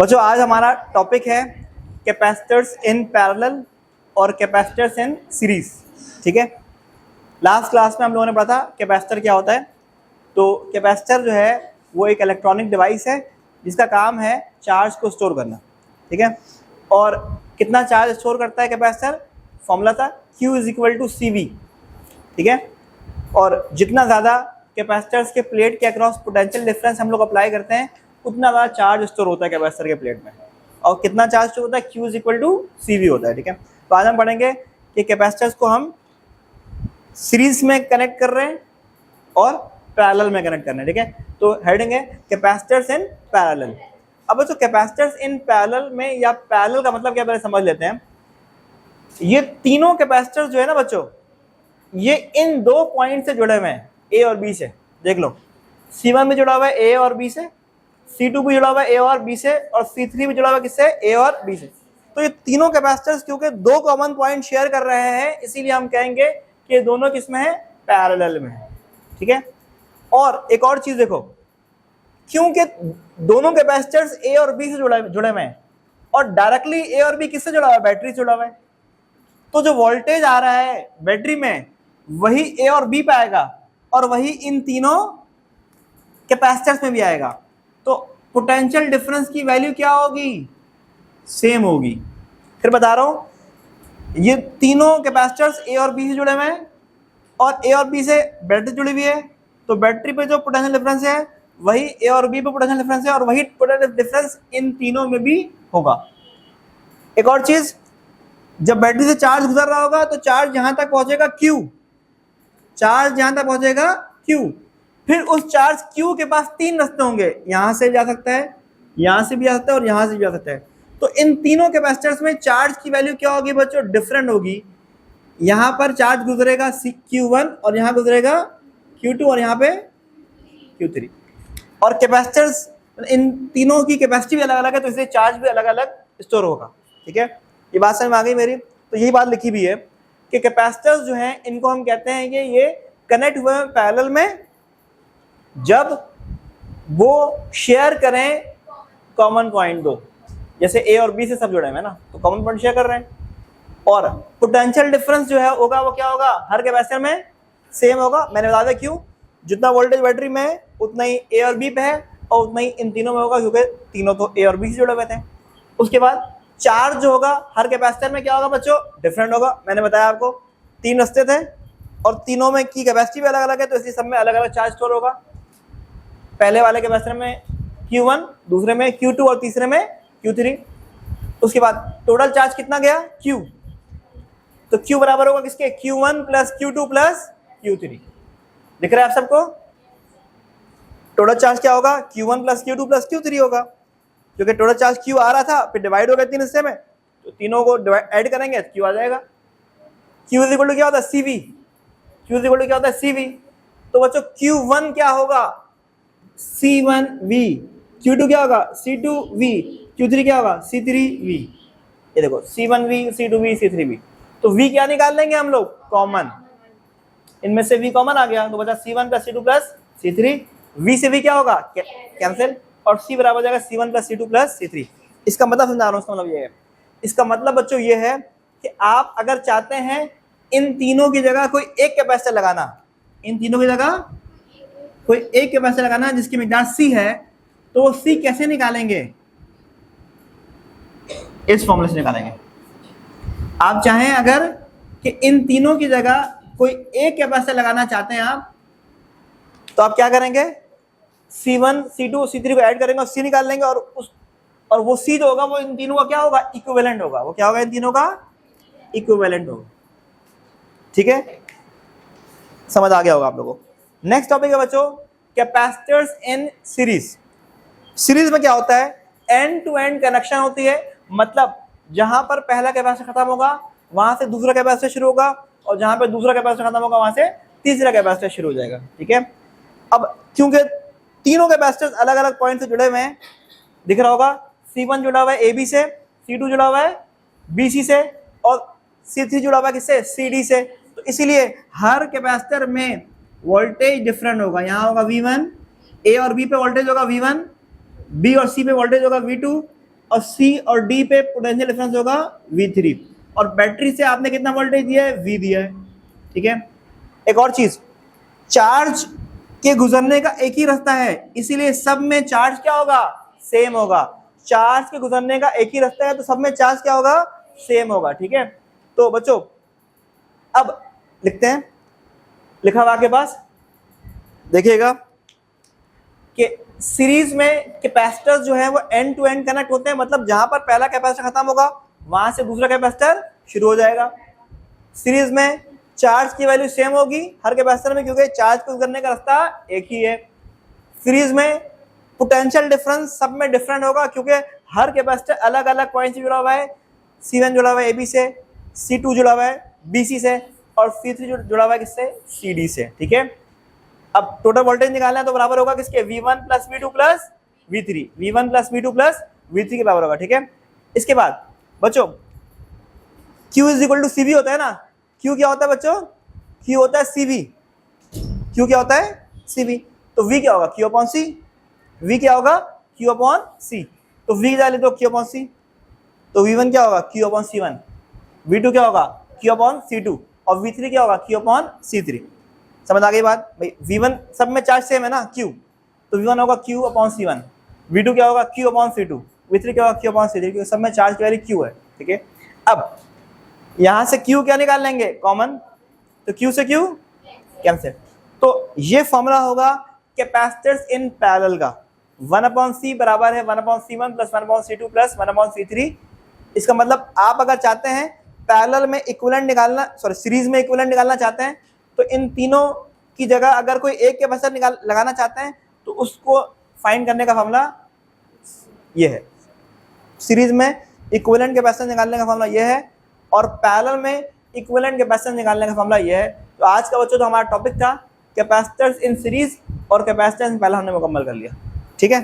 बच्चों आज हमारा टॉपिक है कैपेसिटर्स इन पैरेलल और कैपेसिटर्स इन सीरीज। ठीक है, लास्ट क्लास में हम लोगों ने पढ़ा था कैपेसिटर क्या होता है। तो कैपेसिटर जो है वो एक इलेक्ट्रॉनिक डिवाइस है जिसका काम है चार्ज को स्टोर करना। ठीक है, और कितना चार्ज स्टोर करता है कैपेसिटर, फॉर्मूला था Q is equal to CV। ठीक है, और जितना ज़्यादा कैपेसिटर्स के प्लेट के अक्रॉस पोटेंशियल डिफरेंस हम लोग अप्लाई करते हैं उतना ज़्यादा चार्ज स्टोर होता है कैपेसिटर के प्लेट में। और कितना चार्ज स्टोर होता है, Q is equal to CV होता है। ठीक है, तो आज हम पढ़ेंगे कि कैपेसिटर्स को हम सीरीज में कनेक्ट कर रहे हैं और पैरेलल में कनेक्ट कर रहे हैं। ठीक है, तो हेडिंग है कैपेसिटर्स इन पैरेलल। अब बच्चों कैपेसिटर्स इन पैरेलल में या पैरेलल का मतलब क्या पहले समझ लेते हैं। ये तीनों कैपेसिटर्स जो है ना बच्चों, ये इन दो पॉइंट से जुड़े हुए हैं, A और B से। देख लो, C1 भी जुड़ा हुआ है A और B से, C2 भी जुड़ा हुआ है A और B से, और C3 भी जुड़ा हुआ है किससे, A और B से। तो ये तीनों कैपेसिटर्स क्योंकि दो कॉमन पॉइंट शेयर कर रहे हैं इसीलिए हम कहेंगे कि दोनों किसमें है, पैरेलल में है। ठीक है, और एक और चीज देखो, क्योंकि दोनों कैपेसिटर्स A और B से जुड़े हुए हैं और डायरेक्टली A और B किससे जुड़ा हुआ है, बैटरी से जुड़ा हुआ है, तो जो वोल्टेज आ रहा है बैटरी में वही A और B पे आएगा और वही इन तीनों कैपेसिटर्स में भी आएगा। तो पोटेंशियल डिफरेंस की वैल्यू क्या होगी, सेम होगी। फिर बता रहा हूं, ये तीनों कैपेसिटर्स A और B से जुड़े हुए हैं और A और B से बैटरी जुड़ी हुई है, तो बैटरी पे जो पोटेंशियल डिफरेंस है वही A और B पे पोटेंशियल डिफरेंस है और वही पोटेंशियल डिफरेंस इन तीनों में भी होगा। एक और चीज, जब बैटरी से चार्ज गुजर रहा होगा तो चार्ज यहां तक पहुंचेगा Q, चार्ज यहां तक पहुंचेगा Q। फिर उस चार्ज Q के पास तीन रास्ते होंगे, यहां से जा सकता है, यहां से भी आ सकता है और यहां से भी जा सकता है। तो इन तीनों कैपेसिटर्स में चार्ज की वैल्यू क्या होगी बच्चों, डिफरेंट होगी। यहां पर चार्ज गुजरेगा Q1 और यहां गुजरेगा Q2 और यहां पे Q3। और कैपेसिटर्स इन तीनों की कैपेसिटी भी अलग अलग है तो इसलिए चार्ज भी अलग अलग स्टोर होगा। ठीक है, ये बात समझ में आ गई मेरी। तो यही बात लिखी भी है कि कैपेसिटर्स जो हैं इनको हम कहते हैं कि ये कनेक्ट हुए हैं पैरेलल में जब वो शेयर करें कॉमन पॉइंट दो, जैसे A और B से सब जुड़े हैं ना, तो कॉमन पॉइंट शेयर कर रहे हैं। और पोटेंशियल डिफरेंस जो है होगा वो क्या होगा, हर कैपेसिटर में सेम होगा। मैंने बता दिया क्यों, जितना वोल्टेज बैटरी में है उतना ही A और B पे है और उतना ही इन तीनों में होगा क्योंकि तीनों तो A और B से जुड़े हुए थे। उसके बाद चार्ज जो होगा हर कैपेसिटर में क्या होगा बच्चों, डिफरेंट होगा। मैंने बताया आपको तीन रास्ते थे और तीनों में की कैपेसिटी भी अलग अलग है तो इसलिए सब में अलग अलग चार्ज स्टोर होगा। पहले वाले कैपेसिटर में Q1, दूसरे में Q2 और तीसरे में Q3। उसके बाद टोटल चार्ज कितना गया, Q, तो Q बराबर होगा किसके, Q1 plus Q2 plus Q3। दिख रहा है आप सबको, टोटल चार्ज क्या होगा, Q1 plus Q2 plus Q3 होगा, क्योंकि टोटल चार्ज Q आ रहा था फिर डिवाइड हो गया तीन हिस्से में, तो तीनों को ऐड करेंगे तो Q आ जाएगा। Q इज इक्वल टू क्या होता है, CV। Q is equal to क्या होता है, CV। तो बच्चों Q1 क्या होगा, C1V, Q2 क्या होगा, C2V, Q3 क्या होगा, C3V। ये देखो C1V, C2V, C3V। तो V क्या निकाल लेंगे हम लोग, कॉमन, इनमें से V कॉमन आ गया तो बचा C1 plus C2 plus C3। V से V क्या होगा, कैंसिल, और C बराबर हो जाएगा C1 plus C2 plus C3। इसका मतलब समझा रहा हूँ, इसका मतलब ये है, इसका मतलब बच्चों ये है कि आप अगर चाहते हैं इन तीनों की जगह कोई एक कैपेसिटर लगाना, इन तीनों की जगह कोई एक कैपेसिटर लगाना जिसकी मिकदार C है, तो वो C कैसे निकालेंगे, इस फॉर्मूले से निकालेंगे। आप चाहें अगर कि इन तीनों की जगह कोई एक कैपेसिटर लगाना चाहते हैं आप, तो आप क्या करेंगे, C1, C2, C3 को ऐड करेंगे और C निकाल लेंगे, और वो C जो होगा वो इन तीनों का क्या होगा, इक्विवेलेंट होगा। वो क्या होगा, इन तीनों का इक्विवेलेंट होगा। ठीक है, समझ आ गया होगा आप लोगों को। नेक्स्ट टॉपिक है बच्चों कैपेसिटर्स इन सीरीज। सीरीज में क्या होता है, एंड टू एंड कनेक्शन होती है, मतलब जहां पर पहला कैपेसिटर खत्म होगा वहां से दूसरा कैपेसिटर शुरू होगा और जहां पर दूसरा कैपेसिटर खत्म होगा वहां से तीसरा कैपेसिटर शुरू हो जाएगा। ठीक है, अब क्योंकि तीनों कैपेसिटर्स अलग अलग पॉइंट से जुड़े हुए हैं, दिख रहा होगा C1 जुड़ा हुआ है AB से, C2 जुड़ा हुआ है BC से और C3 जुड़ा हुआ है किससे, CD से। तो इसीलिए हर कैपेसिटर में वोल्टेज डिफरेंट होगा। यहाँ होगा V1, A और B पे वोल्टेज होगा V1, B और C पे वोल्टेज होगा V2, और सी और डी पे पोटेंशियल डिफरेंस होगा V3, और बैटरी से आपने कितना वोल्टेज दिया है, V दिया है, ठीक है। एक और चीज, चार्ज के गुजरने का एक ही रास्ता है, इसीलिए सब में चार्ज क्या होगा, सेम होगा। चार्ज के गुजरने का एक ही रास्ता है तो सब में चार्ज क्या होगा, सेम होगा, ठीक है। तो बच्चों अब लिखते हैं, लिखा हुआ आपके पास, देखिएगा कि सीरीज में कैपेसिटर जो है वो एंड टू एंड कनेक्ट होते हैं, मतलब जहां पर पहला कैपेसिटर खत्म होगा वहां से दूसरा कैपेसिटर शुरू हो जाएगा। सीरीज में चार्ज की वैल्यू सेम होगी हर कैपेसिटर में, क्योंकि चार्ज को करने का रास्ता एक ही है। सीरीज में पोटेंशियल डिफरेंस सब में डिफरेंट होगा, क्योंकि हर कैपेसिटर अलग अलग पॉइंट से जुड़ा हुआ है। C1 जुड़ा हुआ है AB से, C2 जुड़ा हुआ है BC से, और C3 जुड़ा हुआ है किससे, CD से, ठीक है। अब टोटल वोल्टेज निकालना है तो बराबर होगा किसके, V1 plus V2 plus V3, V1 plus V2 plus V3 के बराबर होगा, ठीक है। इसके बाद बच्चों Q is equal to CV होता है ना। Q क्या होता है बच्चों, Q होता है CV। Q क्या होता है, CV। तो V क्या होगा, Q अपॉन C। V क्या होगा, Q अपॉन C। तो V डाले तो Q अपॉन C, तो V1 क्या होगा, Q अपॉन C1। V2 क्या होगा, Q अपॉन C2, और V3 क्या होगा, Q अपॉन C3। समझ आ गई बात भाई। V1 सब में चार्ज सेम है ना, Q, तो V1 होगा Q अपॉन C1। V2 क्या होगा, Q अपॉन C2। V3 क्या होगा, Q अपॉन C3, क्योंकि सब में चार्ज की वैल्यू Q है, ठीक है। अब यहां से Q क्या निकाल लेंगे, कॉमन, तो Q से Q कैंसिल। तो ये फॉर्मूला होगा कैपेसिटर्स इन पैरेलल का। 1/C बराबर है 1/C1 plus 1/C2 plus 1/C3। इसका मतलब आप अगर चाहते हैं पैरेलल में इक्विवेलेंट निकालना, सॉरी सीरीज में इक्विवेलेंट निकालना चाहते हैं, तो इन तीनों की जगह अगर कोई एक कैपेसिटर लगाना चाहते हैं तो उसको फाइंड करने का फॉर्मूला ये है। सीरीज में इक्विवेलेंट कैपेसिटर निकालने का फॉर्मूला ये है, और पैरेलल में इक्विवेलेंट कैपेसिटर निकालने का फॉर्मूला ये है। तो आज का बच्चों तो हमारा टॉपिक था कैपेसिटर्स इन सीरीज और कैपेसिटर्स इन पैरेलल, हमने मुकम्मल कर लिया, ठीक है।